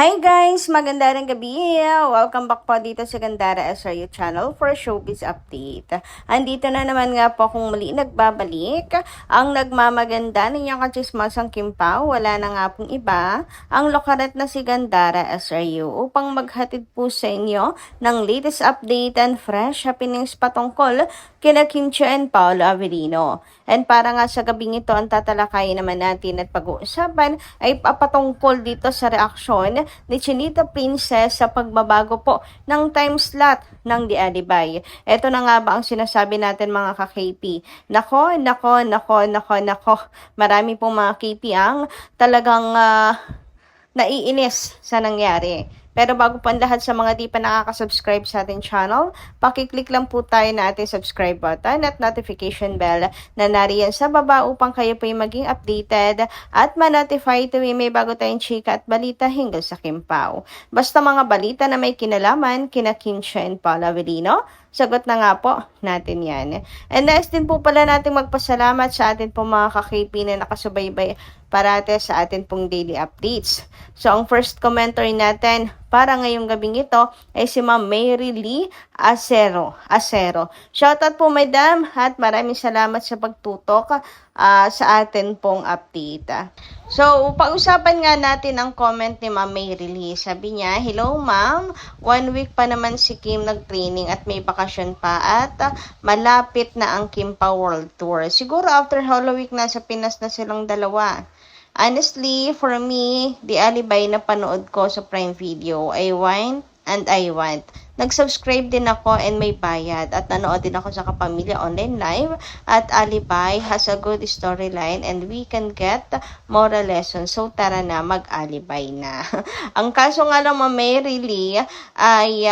Hi guys! Magandang gabi! Welcome back po dito sa Gandara SRU channel for showbiz update. Andito na naman nga po kung muli nagbabalik ang nagmamaganda ninyong kachismasang Kim Pao. Wala na nga pong iba ang lokaret na si Gandara SRU upang maghatid po sa inyo ng latest update and fresh happenings patungkol kina Kim Chiu and Paolo Avellino. And para nga sa gabing ito ang tatalakayin naman natin at pag-uusapan ay patungkol dito sa reaksyon ni Chinita Princess sa pagbabago po ng time slot ng The Alibay. Ito na nga ba ang sinasabi natin mga ka-KP? Nako. Marami pong mga KP ang talagang naiinis sa nangyari. Pero bago pa ang lahat sa mga di pa nakaka-subscribe sa ating channel, pakiclick lang po tayo na ating subscribe button at notification bell na nariyan sa baba upang kayo po maging updated at ma-notify tuwing may bago tayong chika at balita hinggil sa Kim Pao. Basta mga balita na may kinalaman kina Kim Chiu and Paolo Avellino, sagot na nga po natin yan. And next din po pala natin magpasalamat sa atin po mga ka-KP na nakasubaybay parate sa atin pong daily updates. So, ang first commenter natin para ngayong gabing ito ay si Ma'am Mary Lee Acero. Shoutout po madam at maraming salamat sa pagtutok sa atin pong update. So, pag-usapan nga natin ang comment ni Ma'am Mary Lee. Sabi niya, hello ma'am, 1 week pa naman si Kim nag-training at may bakasyon pa at malapit na ang Kim Pao World Tour. Siguro after Hollow Week nasa Pinas na silang dalawa. Honestly, for me, The Alibay na panood ko sa Prime Video, I want. Nag-subscribe din ako and may bayad at nanood din ako sa Kapamilya Online Live at Alibay has a good storyline and we can get moral lessons. So tara na, mag-Alibay na. Ang kaso nga lang Mary Lee ay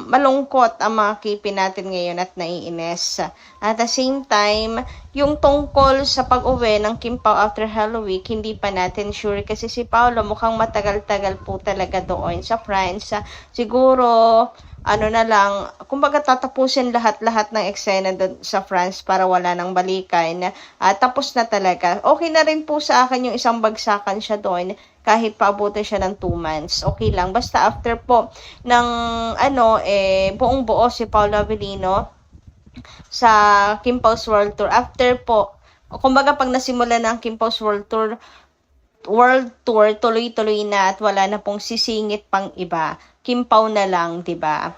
malungkot ang mga KP natin ngayon at naiinis. At the same time, yung tungkol sa pag-uwi ng Kim Pao after Halloween, hindi pa natin sure kasi si Paolo mukhang matagal-tagal po talaga doon sa France. Siguro, na lang, kumbaga tatapusin lahat-lahat ng eksena doon sa France para wala nang balikan. Tapos na talaga. Okay na rin po sa akin yung isang bagsakan siya doon kahit paabutin siya ng 2 months. Okay lang. Basta after po ng buong buo si Paolo Avellino sa Kim Pao's World Tour. After po, kumbaga pag nasimula na ang Kim Pao's World Tour, tuloy-tuloy na at wala na pong sisingit pang iba. Kim Pao na lang, 'di ba?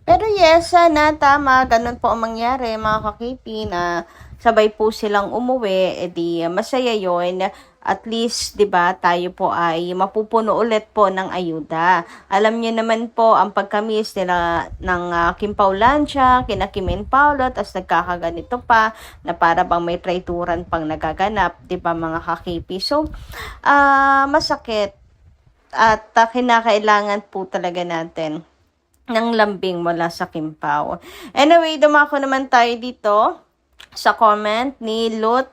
Pero yes, sana tama, ganun po ang mangyari mga ka-KP na sabay po silang umuwi, edi masaya 'yon. At least, 'di ba, tayo po ay mapupuno ulit po ng ayuda. Alam niyo naman po ang pagkamis nila ng Kim Pao Lancia, kina Kim and Paolo, tapos nagkakaganito pa na para bang may traituran pang nagaganap, 'di ba mga ka-KP? So, masakit at kinakailangan po talaga natin ng lambing mula sa Kim Pao. Anyway, dumako naman tayo dito sa comment ni Lot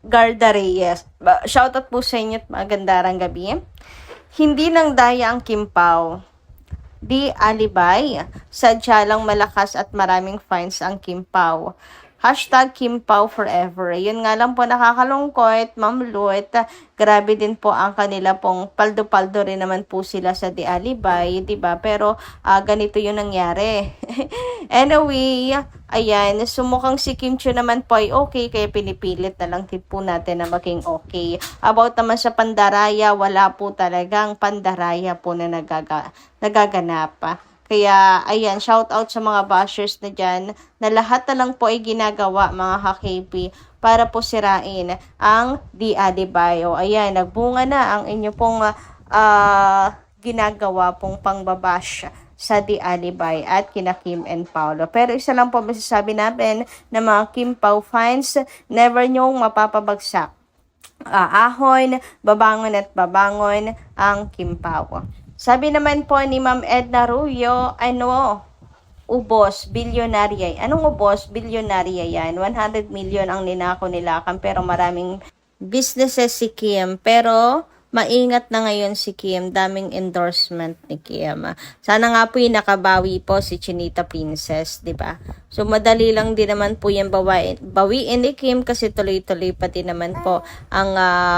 Garda Reyes. Shoutout po sa inyo at magandang gabi. Hindi nang daya ang Kim Pao. The Alibay. Sadya lang malakas at maraming fans ang Kim Pao. Hashtag Kim Pao forever. Yun nga lang po nakakalungkot, Ma'am Lot. Grabe din po ang kanila pong paldo-paldo rin naman po sila sa The Alibay, 'di ba? Pero ganito 'yung nangyari. Anyway, ayan, sumukhang si Kim Chiu naman po ay okay, kaya pinipilit na lang din po natin na maging okay. About naman sa pandaraya, wala po talagang pandaraya po na nagaganap. Kaya, ayan, shout out sa mga bashers na dyan, na lahat na lang po ay ginagawa, mga ka-KP, para po sirain ang The Alibay. O, ayan, nagbunga na ang inyo pong ginagawa pong pangbabash sa The Alibay at kina Kim and Paolo. Pero isa lang po masasabi natin na mga Kim Pao fans, never nyong mapapabagsak. Ahon, babangon at babangon ang Kim Pao. Sabi naman po ni Ma'am Edna Rubio, ubos, bilyonarya. Anong ubos? Bilyonarya yan. 100 million ang ninako nila pero maraming businesses si Kim. Pero maingat na ngayon si Kim. Daming endorsement ni Kim. Sana nga po yung nakabawi po si Chinita Princess, di ba? So, madali lang din naman po yung bawiin ni Kim kasi tuloy-tuloy pa din naman po ang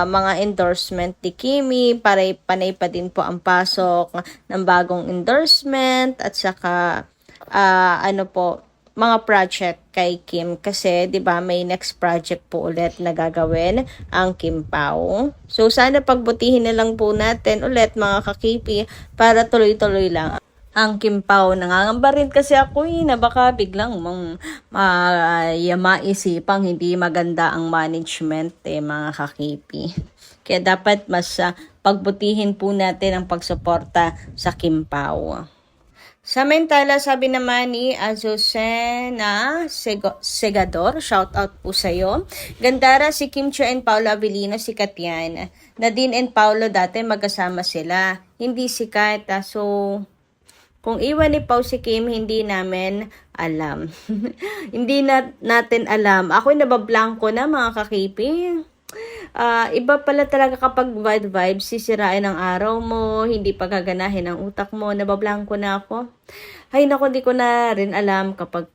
mga endorsement ni Kimi. Panay pa din po ang pasok ng bagong endorsement at saka mga project kay Kim kasi 'di ba may next project po ulit na gagawin ang Kim Pao. So sana pagbutihin na lang po natin ulit mga kakipi para tuloy-tuloy lang ang Kim Pao. Nangangamba rin kasi ako na baka biglang maisipang hindi maganda ang management mga kakipi. Kaya dapat mas pagbutihin po natin ang pagsuporta sa Kim Pao. Samantala, sabi naman ni Azucena Segador, shout out po sa'yo. Gandara, si Kim Chiu and Paolo Avellino, sikat yan. Nadine and Paolo dati magkasama sila. Hindi sikat. So, kung iwan ni Pao si Kim, hindi namin alam. Hindi natin alam. Ako'y nabablanko na mga kakipi. Iba pala talaga kapag bad vibes, sisirain ang araw mo, hindi pagaganahin ang utak mo, nabablanko na ako. Ay naku, hindi ko na rin alam kapag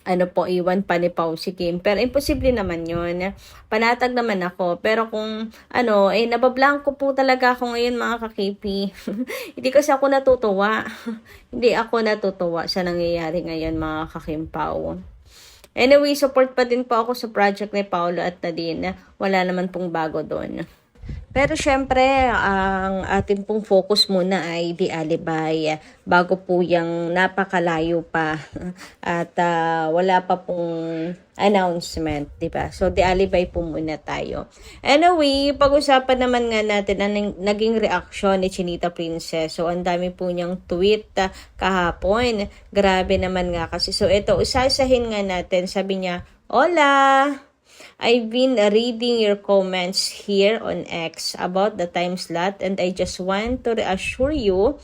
iwan pa ni Pao si Kim. Pero imposible naman yun. Panatag naman ako. Pero kung nabablanko po talaga ako ngayon mga kakipi. Hindi kasi ako natutuwa. Hindi ako natutuwa sa nangyayari ngayon mga kakimpaw. Anyway, support pa din po ako sa project ni Paolo at Nadine. Wala naman pong bago doon. Pero syempre, ang atin pong focus muna ay The Alibay. Bago po yung napakalayo pa at wala pa pong announcement, diba? So, The Alibay po muna tayo. Anyway, pag-usapan naman nga natin ang naging reaksyon ni Chinita Princess. So, ang dami po niyang tweet kahapon. Grabe naman nga kasi. So, ito, usasahin nga natin. Sabi niya, "Hola! I've been reading your comments here on X about the time slot and I just want to reassure you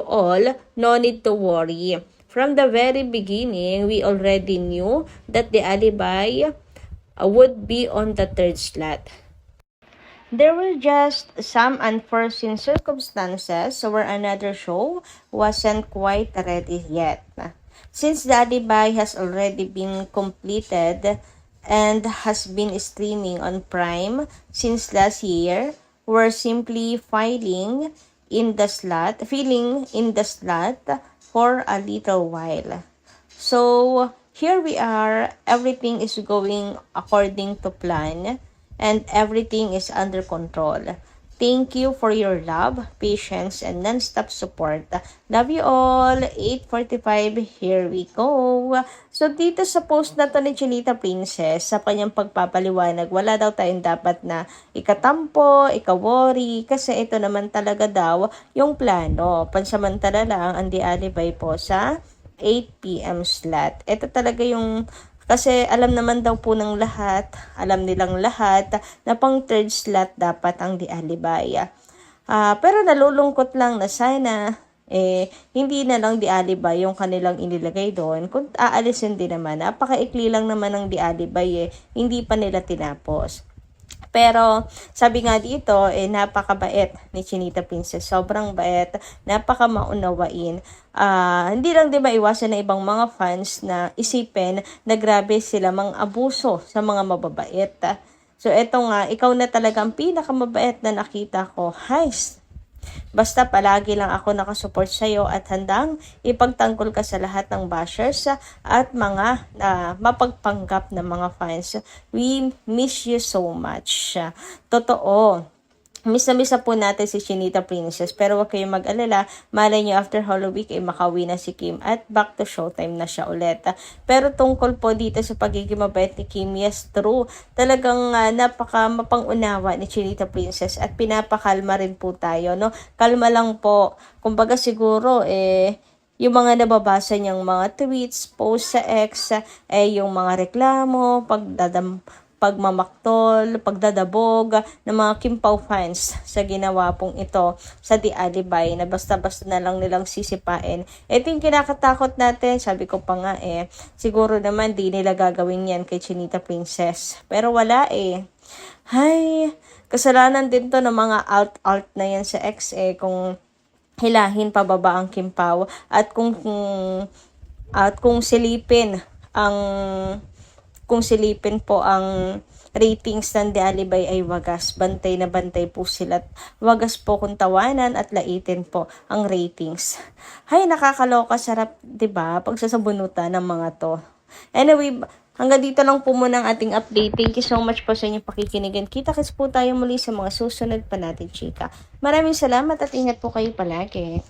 all, no need to worry. From the very beginning, we already knew that The Alibay would be on the third slot. There were just some unforeseen circumstances where another show wasn't quite ready yet. Since The Alibay has already been completed and has been streaming on Prime since last year, we're simply filling in the slot for a little while. So, here we are. Everything is going according to plan and everything is under control. Thank you for your love, patience, and non-stop support. Love you all. 8:45, here we go." So, dito sa post na to ni Chinita Princess, sa kanyang pagpapaliwanag, wala daw tayong dapat na ikatampo, ikawori, kasi ito naman talaga daw yung plano. Pansamantala lang ang The Alibay po sa 8 p.m. slot. Ito talaga yung kasi alam naman daw po ng lahat, alam nilang lahat na pang third slot dapat ang The Alibay. Pero nalulungkot lang na sana hindi na lang The Alibay yung kanilang inilagay doon. Kung aalisin din naman, napakaikli lang naman ng The Alibay hindi pa nila tinapos. Pero sabi nga dito, napakabait ni Chinita Princess. Sobrang bait, napakamaunawain. Hindi lang din maiwasan na ibang mga fans na isipin na grabe sila mang abuso sa mga mababait. So eto nga, ikaw na talaga ang pinakamabait na nakita ko. Heist! Basta palagi lang ako nakasupport sa iyo at handang ipagtanggol ka sa lahat ng bashers at mga mapagpanggap na mga fans. We miss you so much. Totoo. Miss na miss na po natin si Chinita Princess, pero huwag kayong mag-alala, malay nyo after Holy Week ay makauwi na si Kim at back to showtime na siya ulit. Pero tungkol po dito sa pagiging mabait ni Kim, yes, true. Talagang napaka mapangunawa ni Chinita Princess at pinapakalma rin po tayo, no? Kalma lang po. Kumbaga siguro, yung mga nababasa niyang mga tweets, post sa X, yung mga reklamo, pagmamaktol, pagdadabog ng mga Kim Pao fans sa ginawa pong ito sa The Alibay na basta-basta na lang nilang sisipain. Ito yung kinakatakot natin, sabi ko pa nga siguro naman di nila gagawin yan kay Chinita Princess. Pero wala Hay, kasalanan din to ng mga alt-alt na yan sa X kung hilahin pababa ang Kim Pao at kung silipin po ang ratings ng The Alibay ay wagas. Bantay na bantay po sila. Wagas po kung tawanan at laitin po ang ratings. Hay, nakakaloka, sarap, 'di ba? Pagsasabunutan ng mga to. Anyway, hanggang dito lang po muna ang ating update. Thank you so much po sa inyong pakikinigan. Kita-kits po tayo muli sa mga susunod pa natin, chika. Maraming salamat at ingat po kayo palagi.